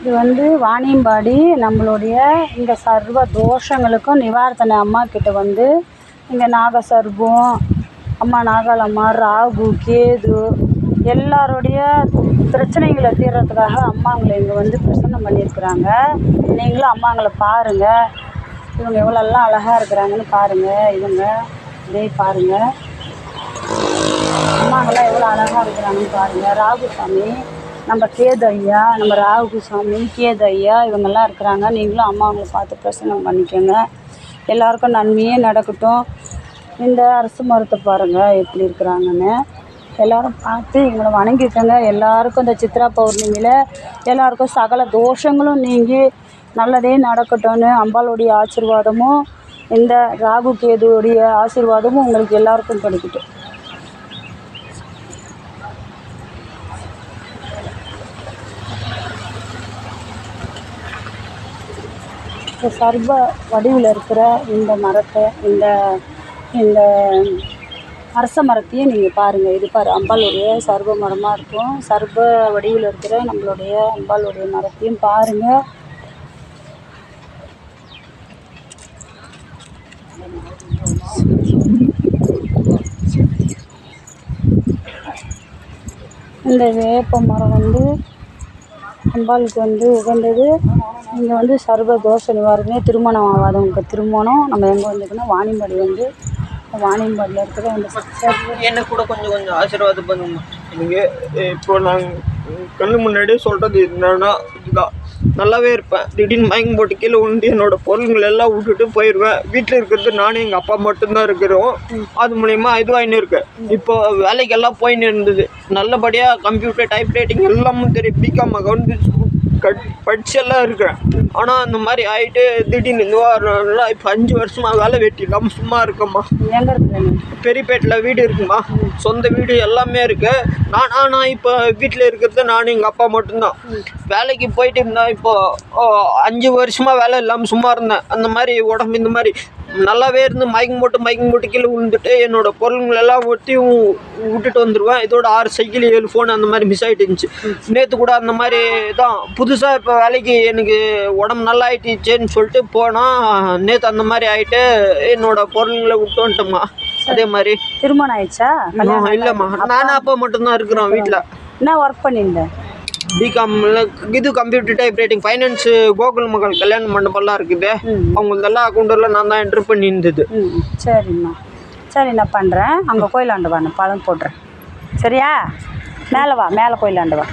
இது வந்து வாணியம்பாடி நம்மளுடைய இந்த சர்வ தோஷங்களுக்கும் நிவாரண அம்மா கிட்ட வந்து இங்கே நாகசர்பம், அம்மா நாகாலம்மா, ராகு, கேது எல்லாருடைய பிரச்சனைகளை தீர்றதுக்காக அம்மாங்களை இங்கே வந்து பிரசன்னம் பண்ணியிருக்கிறாங்க. நீங்களும் அம்மாங்களை பாருங்கள். இவங்க எவ்வளோலாம் அழகாக இருக்கிறாங்கன்னு பாருங்கள். இவங்க இதே பாருங்கள், அம்மாங்கெல்லாம் எவ்வளோ அழகாக இருக்கிறாங்கன்னு பாருங்கள். ராகுசாமி, நம்ம கேது ஐயா, நம்ம ராகுசாமி, கேது ஐயா இவங்கெல்லாம் இருக்கிறாங்க. நீங்களும் அம்மாவங்களை பார்த்து பிரசன்னம் பண்ணிக்கோங்க. எல்லாருக்கும் நன்மையே நடக்கட்டும். இந்த அரசு மரத்தை பாருங்கள் எப்படி இருக்கிறாங்கன்னு. எல்லோரும் பார்த்து இவங்களை வணங்கிக்கோங்க. எல்லாருக்கும் இந்த சித்ரா பௌர்ணமியில் எல்லாருக்கும் சகல தோஷங்களும் நீங்கி நல்லதே நடக்கட்டும்னு அம்பாளுடைய ஆசீர்வாதமும் இந்த ராகு கேதுவுடைய ஆசீர்வாதமும் உங்களுக்கு எல்லாருக்கும் கிடைக்கட்டும். இந்த சர்வ வடிவில் இருக்கிற இந்த மரத்தை, இந்த இந்த அரச மரத்தையும் நீங்கள் பாருங்கள். இது அம்பாளுடைய சர்வ மரமாக இருக்கும். சர்வ வடிவில் இருக்கிற நம்மளுடைய அம்பாளுடைய மரத்தையும் பாருங்கள். இந்த வேப்ப மரம் வந்து அம்பாளுக்கு வந்து உகந்தது. இங்கே வந்து சர்வ தோஷ நிவாரணமே, திருமணம் ஆகாதவங்களுக்கு திருமணம். நம்ம எங்கே வந்துருக்குன்னா வாணியம்பாடி வந்து வாணியம்பாடியில் இருக்கிற அந்த என்ன கூட கொஞ்சம் ஆசீர்வாதம் பண்ணுங்க. எனக்கு இப்போ நாங்கள் கண்ணு முன்னாடியே சொல்கிறது என்னன்னா, இதுதான் நல்லாவே இருப்பேன். திடீர்னு மயக்கம் போட்டு கீழே விழுந்து என்னோடய பொருள்கள் எல்லாம் விட்டுட்டு போயிடுவேன். வீட்டில் இருக்கிறது நானும் எங்கள் அப்பா மட்டும்தான் இருக்கிறோம். அது மூலிமா இதுவாகின்னு இருக்கு. இப்போ வேலைக்கெல்லாம் போயின்னு இருந்தது. நல்லபடியாக கம்ப்யூட்டர், டைப் ரைட்டிங் எல்லாமும் தெரியும். பிகாம் அக்கௌண்ட் படிச்செல்லாம் இருக்கிறேன். ஆனால் அந்த மாதிரி ஆகிட்டு திடீர்னு இந்த வாரம்லாம் இப்போ 5 வருஷமாக வேலை வெட்டி இல்லாமல் சும்மா இருக்கம்மா. பெரியப்பேட்டில் வீடு இருக்குமா, சொந்த வீடு எல்லாமே இருக்குது. நான் இப்போ வீட்டில் இருக்கிறது நானும் எங்கள் அப்பா மட்டும்தான். வேலைக்கு போயிட்டு இருந்தேன். இப்போ 5 வருஷமாக வேலை இல்லாமல் சும்மா இருந்தேன். அந்த மாதிரி உடம்பு இந்த மாதிரி நல்லாவே இருந்து மயக்கம் போட்டு கீழே விழுந்துட்டு என்னோடய பொருள்கள் எல்லாம் ஒட்டி விட்டுட்டு வந்துடுவேன். இதோட 6 சைக்கிள் 7 ஃபோன் அந்த மாதிரி மிஸ் ஆகிட்டு இருந்துச்சு. நேற்று கூட அந்த மாதிரி தான் புதுசாக இப்போ வேலைக்கு எனக்கு உடம்பு நல்லா ஆகிட்டுச்சேன்னு சொல்லிட்டு போனால் நேற்று அந்த மாதிரி ஆகிட்டு என்னோடய பொருள்களை விட்டு வந்துட்டோம்மா. அதே மாதிரி திருமணம் ஆயிடுச்சா? இல்லைம்மா, நானும் அப்பா மட்டும்தான் இருக்கிறோம் வீட்டில். என்ன ஒர்க் பண்ணியிருந்தேன்? பிகாமில் இது computer, type writing, finance, Gokul மகள் கல்யாண மண்டபம்லாம் இருக்குது. அவங்களதெல்லாம் அக்கௌண்டெல்லாம் நான் தான் என்ட்ரு பண்ணியிருந்தது. சரிம்மா, சரி நான் பண்ணுறேன். அங்கே கோயிலாண்டு வா, நான் பழம் போடுறேன். சரியா? மேலே வா, மேலே கோயிலாண்டு வா.